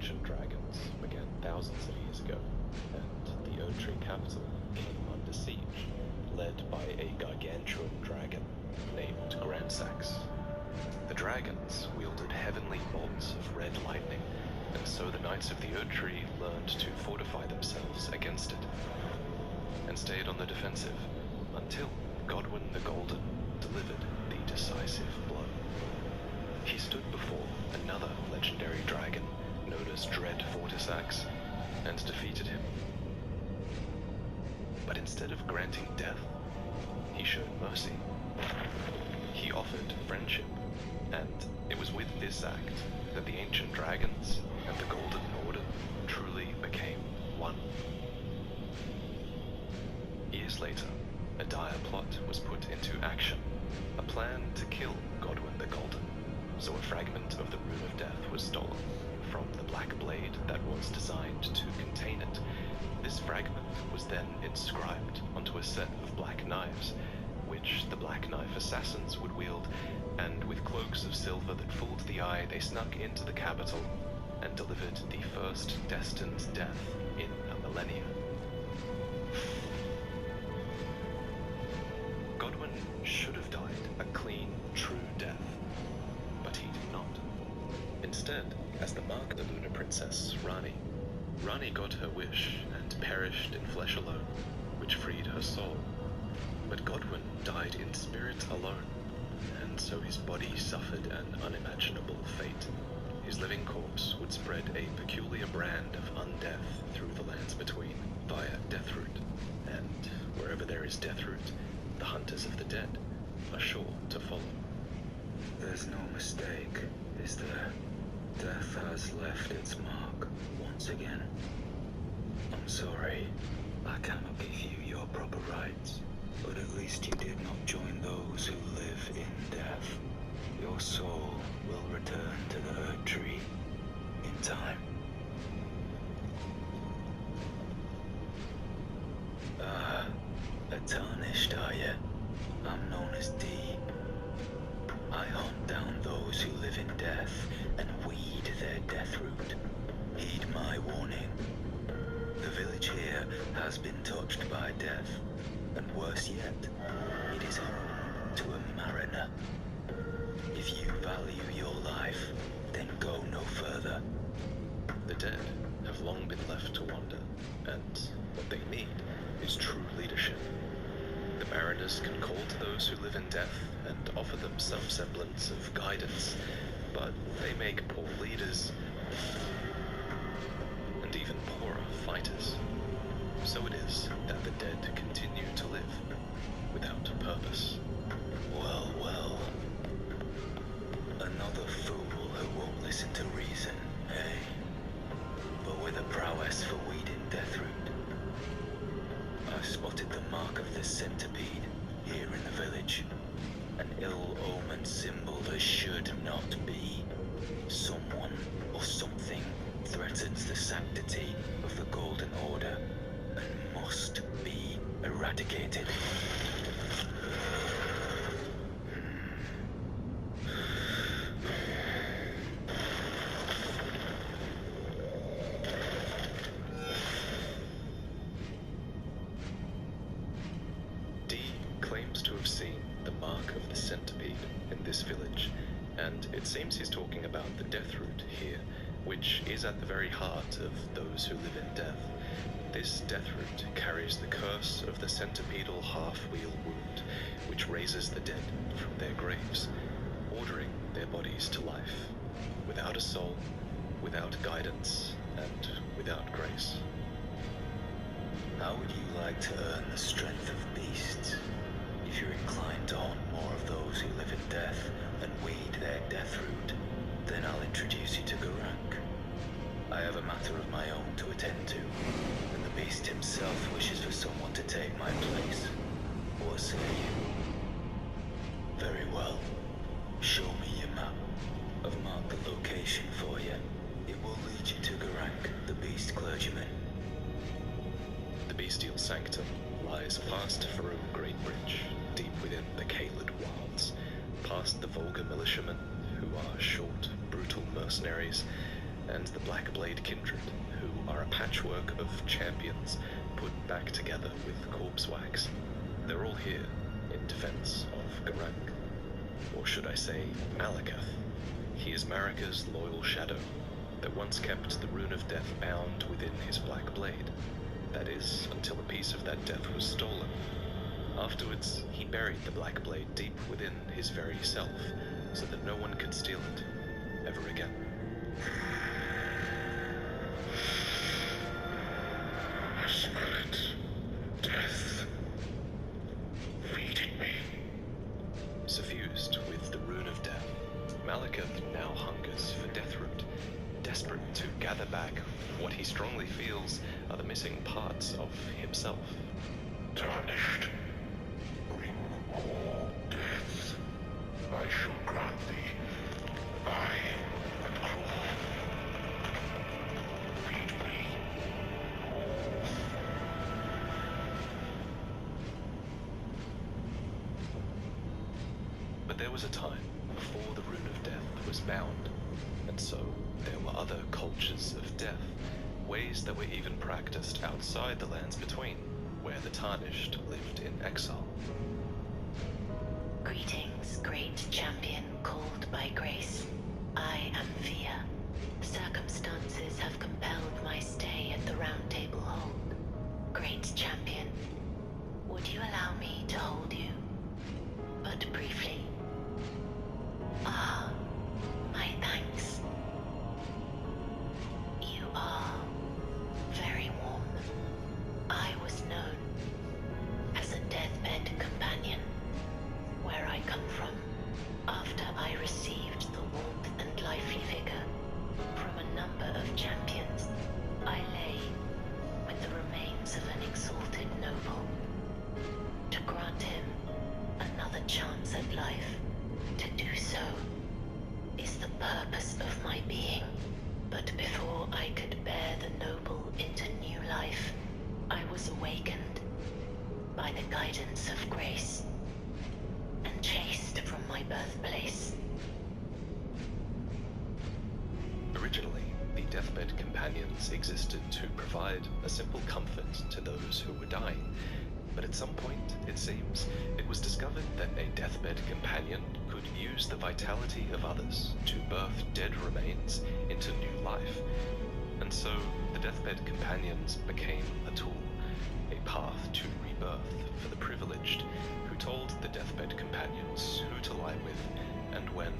ancient dragons began thousands of years ago, and the Erdtree capital came under siege, led by a gargantuan dragon named Gransax. The dragons wielded heavenly bolts of red lightning, and so the Knights of the Erdtree learned to fortify themselves against it, and stayed on the defensive until Godwyn the Golden delivered the decisive blow. He stood before another legendary dragon known as Dread Fortisax and defeated him. But instead of granting death, he showed mercy. He offered friendship, and it was with this act that the ancient dragons and the Golden Order truly became one. Years later, a dire plot was put into action, a plan to kill Godwyn the Golden. So a fragment of the Rune of Death was stolen from the Black Blade that was designed to contain it. This fragment was then inscribed onto a set of black knives, which the Black Knife assassins would wield, and with cloaks of silver that fooled the eye, they snuck into the capital and delivered the first destined death in a millennia. Godwyn should have died a clean, true death, but he did not. Instead, as the mark of the Lunar Princess, Rani got her wish and perished in flesh alone, which freed her soul. But Godwyn died in spirit alone, and so his body suffered an unimaginable fate. His living corpse would spread a peculiar brand of undeath through the lands between via Deathroot, and wherever there is Deathroot, the hunters of the dead are sure to follow. There's no mistake, is there? Death has left its mark once again. I'm sorry, I cannot give you your proper rights, but at least you did not join those who live in death. Your soul will return to the Erdtree in time. A tarnished, are you? I'm known as Deep. I hunt down those who live in death and weed their death root. Heed my warning. The village here has been touched by death, and worse yet, it is home to a mariner. If you value your life, then go no further. The dead have long been left to wander, and what they need is true leadership. The mariners can call to those who live in death and offer them some semblance of guidance, but they make poor leaders, and even poorer fighters. So it is that the dead continue to live without purpose. Well, well. Another fool who won't listen to reason, eh? But with a prowess for weeding Deathroot. I've spotted the mark of the centipede here in the village. An ill-omened symbol that should not be. Someone or something threatens the sanctity of the Golden Order and must be eradicated. Claims to have seen the mark of the centipede in this village, and it seems he's talking about the Deathroot here, which is at the very heart of those who live in death. This Deathroot carries the curse of the centipedal half-wheel wound, which raises the dead from their graves, ordering their bodies to life, without a soul, without guidance, and without grace. How would you like to earn the strength of beasts? If you're inclined to hunt more of those who live in death and weed their death root, then I'll introduce you to Garank. I have a matter of my own to attend to, and the beast himself wishes for someone to take my place. What say you? Very well. Show me your map. I've marked the location for you. It will lead you to Garank, the beast clergyman. The bestial sanctum lies past Faroum Great Bridge, deep within the Caelid Wilds, past the vulgar militiamen, who are short, brutal mercenaries, and the Blackblade Kindred, who are a patchwork of champions put back together with corpse wax. They're all here in defense of Garang. Or should I say, Malakath. He is Marika's loyal shadow that once kept the Rune of Death bound within his black blade. That is, until a piece of that death was stolen. Afterwards, he buried the black blade deep within his very self, so that no one could steal it, ever again. I smell it. Death. Feeding me. Suffused with the Rune of Death, Malakath now hungers for Deathroot, desperate to gather back what he strongly feels are the missing parts of himself. Tarnished. Bring all death. I shall grant thee. I am cruel. Feed me. But there was a time before the Rune of Death was bound, and so there were other cultures of death, ways that were even practiced outside the lands between, where the Tarnished lived in exile. Greetings, great champion called by grace. I am Fia. Circumstances have compelled my stay at the Round Table Hold. Great champion, would you allow me to hold you? But briefly. Ah, my thanks. You are very warm. I was known as a deathbed companion. Where I come from, after I received the warmth and lively vigor from a number of champions, I lay with the remains of an exalted noble. To grant him another chance at life, to do so is the purpose of my being. But before I could bear the noble into new life, I was awakened by the guidance of grace and chased from my birthplace. Originally, the Deathbed Companions existed to provide a simple comfort to those who were dying, but at some point, it seems, it was discovered that a Deathbed Companion could use the vitality of others to birth dead remains into new life. And so, the Deathbed Companions became a tool, a path to rebirth for the privileged, who told the Deathbed Companions who to lie with and when,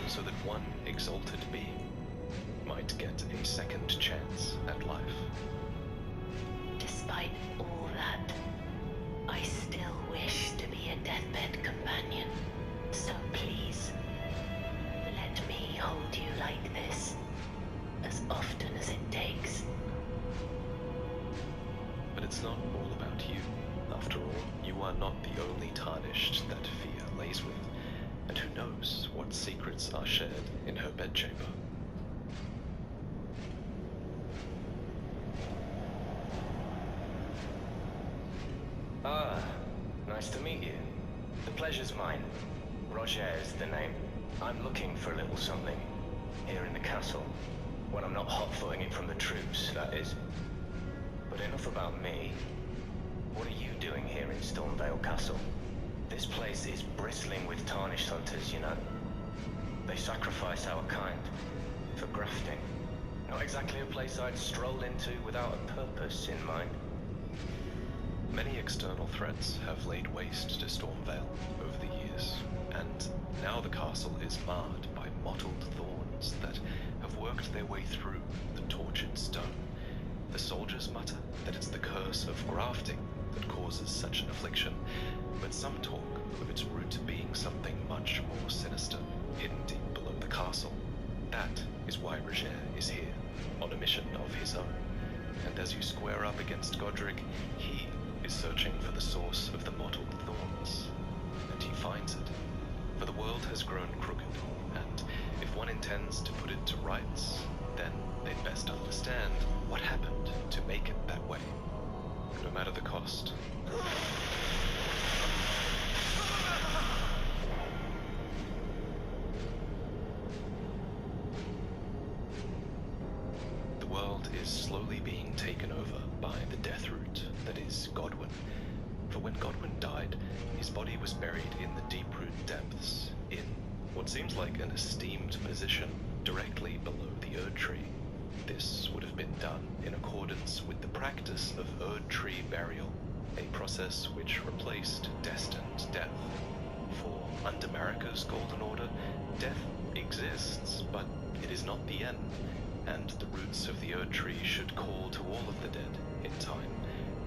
so that one exalted being might get a second chance at life. Despite all that, I still wish to be a deathbed companion. So please, let me hold you like this, as often as it takes. But it's not all about you. After all, you are not the only Tarnished that Fia lays with, and who knows what secrets are shared in her bedchamber. Ah, nice to meet you. The pleasure's mine. Roger is the name. I'm looking for a little something here in the castle. When I'm not hot-footing it from the troops, that is. But enough about me. What are you doing here in Stormvale Castle? This place is bristling with Tarnished hunters, you know. They sacrifice our kind for grafting. Not exactly a place I'd stroll into without a purpose in mind. Many external threats have laid waste to Stormvale over the years, and now the castle is marred by mottled thorns that have worked their way through the tortured stone. The soldiers mutter that it's the curse of grafting that causes such an affliction, but some talk of its root being something much more sinister, hidden deep below the castle. That is why Roger is here, on a mission of his own. And as you square up against Godric, he is searching for the source of the mottled thorns. And he finds it. For the world has grown crooked, and if one intends to put it to rights, then they'd best understand what happened to make it that way, no matter the cost. is slowly being taken over by the death root that is Godwin. For when Godwin died, his body was buried in the deep root depths, in what seems like an esteemed position directly below the Erd Tree. This would have been done in accordance with the practice of Erd Tree burial, a process which replaced destined death. For under Marika's Golden Order, death exists, but it is not the end, and the roots of the Erd Tree should call to all of the dead in time,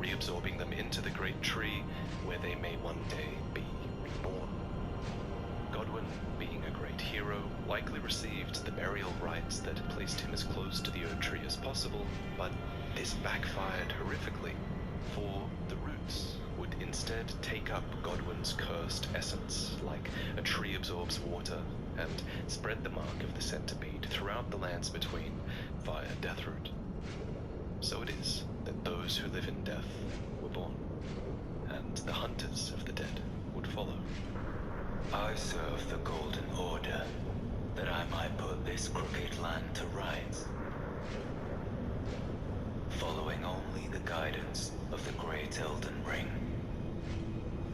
reabsorbing them into the great tree where they may one day be reborn. Godwin, being a great hero, likely received the burial rites that placed him as close to the Erd Tree as possible, but this backfired horrifically, for the roots would instead take up Godwin's cursed essence, like a tree absorbs water, and spread the mark of the centipede throughout the lands between via Deathroot. So it is that those who live in death were born, and the hunters of the dead would follow. I serve the Golden Order, that I might put this crooked land to rights, following only the guidance of the great Elden Ring.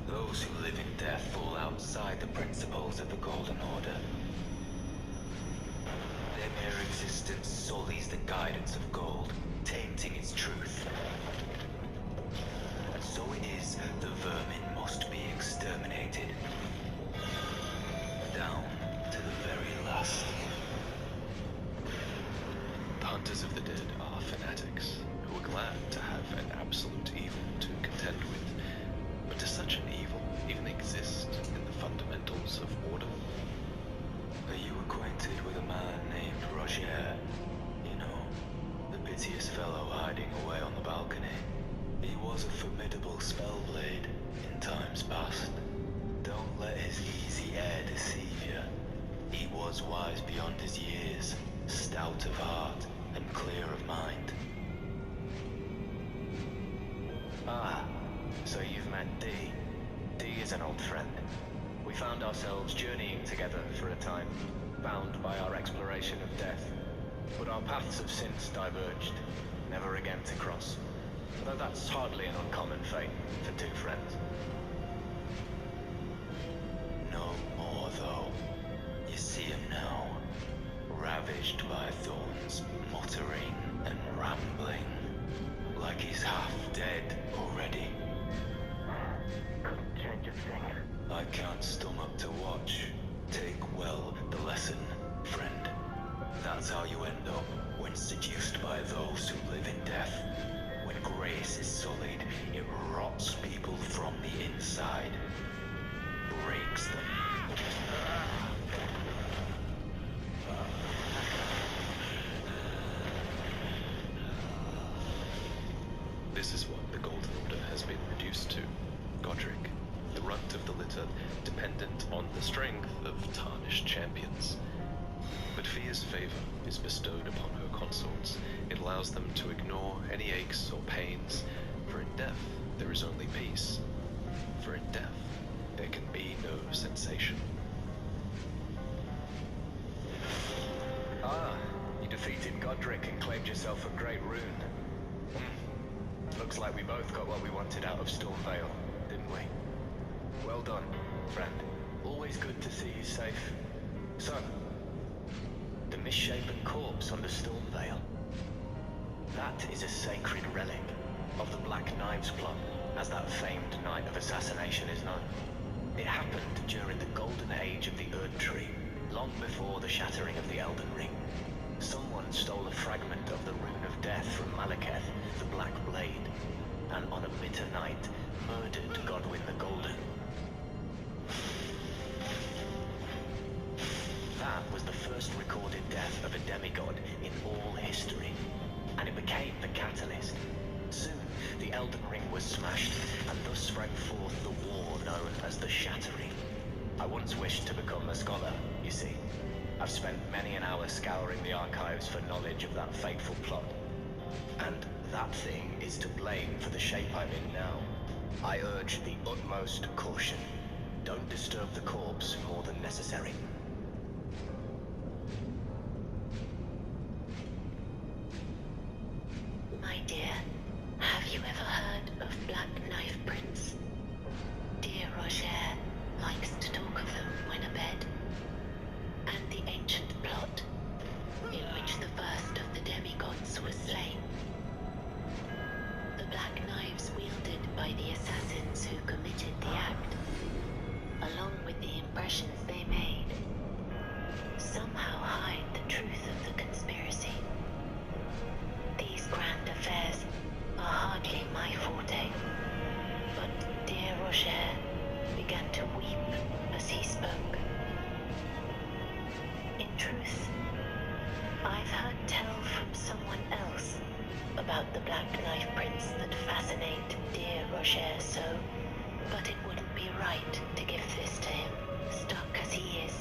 Those who live in death fall outside the principles of the Golden Order. Their mere existence sullies the guidance of gold, tainting its truth. And so it is the vermin must be exterminated, down to the very last. The hunters of the dead are fanatics who are glad to have an absolute evil to contend with. But does such an evil even exist in the fundamentals of order? Are you acquainted with a man named Roger? You know, the piteous fellow hiding away on the balcony. He was a formidable spellblade in times past. Don't let his easy air deceive you. He was wise beyond his years, stout of heart and clear of mind. Ah, so you've met D. D is an old friend. We found ourselves journeying together for a time, bound by our exploration of death. But our paths have since diverged, never again to cross. Though that's hardly an uncommon fate for two friends. No more, though. You see him now, ravaged by thorns, muttering and rambling, like he's half dead already. Couldn't change a thing. I can't stomach to watch. Take well the lesson, friend. That's how you end up when seduced by those who live in death. When grace is sullied, it rots people from the inside, breaks them. This is what the Golden Order has been reduced to. Godric, the runt of the litter, dependent on the strength of tarnished champions. But Fia's favor is bestowed upon her consorts. It allows them to ignore any aches or pains, for in death there is only peace. For in death there can be no sensation. Ah, you defeated Godric and claimed yourself a great rune. Looks like we both got what we wanted out of Stormvale, didn't we? Well done, friend. Always good to see you safe. So, the misshapen corpse under Stormvale. That is a sacred relic of the Black Knives plot, as that famed night of assassination is known. It happened during the golden age of the Erd Tree, long before the shattering of the Elden Ring. Someone stole a fragment of the Rune of Death from Malekith, the Black Blade, and on a bitter night, murdered Godwin the Golden. That was the first recorded death of a demigod in all history, and it became the catalyst. Soon, the Elden Ring was smashed, and thus sprang forth the war known as the Shattering. I once wished to become a scholar, you see. I've spent many an hour scouring the archives for knowledge of that fateful plot. And that thing is to blame for the shape I'm in now. I urge the utmost caution. Don't disturb the corpse more than necessary. truth, I've heard tell from someone else about the Black Knife Prince that fascinate dear Roger so, but it wouldn't be right to give this to him, stuck as he is.